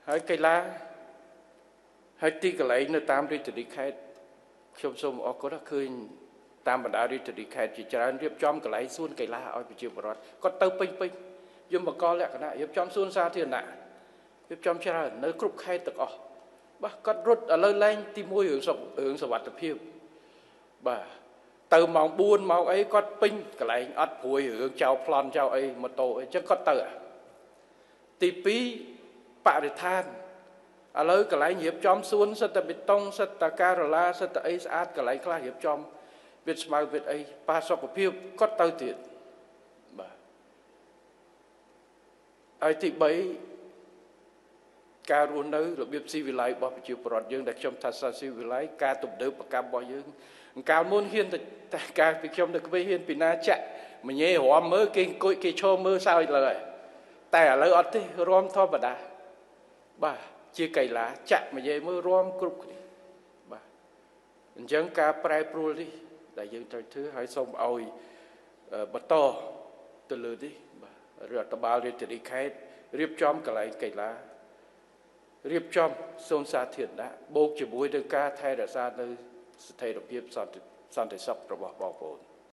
ហើយកីឡាហើយទីកន្លែងនៅតាមរាជធានីខេត្តខ្ញុំសូមអរគុណឃើញតាមបណ្ដារាជធានីខេត្តជាច្រើនរៀបចំកន្លែងសួនកីឡាឲ្យប្រជាពលរដ្ឋគាត់ទៅពេញយើងបង្កលក្ខណៈរៀបចំសួនសាធារណៈរៀបចំច្រើននៅគ្រប់ខេត្តទាំងអស់បាទគាត់រត់ឥឡូវឡើងទី1រឿងសុវត្ថិភាពបាទទៅម៉ោង4ម៉ោងអីគាត់ពេញកន្លែងអត់ព្រួយរឿងចោលប្លន់ចោលអីម៉ូតូអីចឹងគាត់ទៅទី2បរិស្ថានឥឡូវកន្លែងរៀបចំសួនសិតតែបេតុងសិតតែការ៉ូឡាសិតតែអីស្អាតកន្លែងខ្លះរៀបចំវាស្មៅវាអីប៉ាសុខភាពគាត់ទៅទៀតបាទហើយទី3ការរស់នៅរបៀបស៊ីវិល័យរបស់ប្រជាពលរដ្ឋយើងដែលខ្ញុំថាស៊ីវិល័យការទំនើបកម្មរបស់យើងកាលមុនហ៊ានតែការពីខ្ញុំនៅក្មេងហ៊ានពីណាចាក់មញ៉េរំមើលគេអង្គុយគេឈរមើលសើចលើហើយតែឥឡូវអត់ទេរំធម្មតាបាទជាកីឡាចាក់មញ៉េរមើលរំគ្រប់គ្នាបាទអញ្ចឹងការប្រែប្រួលនេះដែលយើងត្រូវធ្វើឲ្យសូមឲ្យបន្តទៅលើនេះបាទរដ្ឋបាលរាជធានីខេត្តរៀបចំកន្លែងកីឡារៀបចំសួនសាធារណៈបូកជាមួយនឹងការថែរក្សានៅស្ថិរភាពសន្តិសុខរបស់បងប្អូន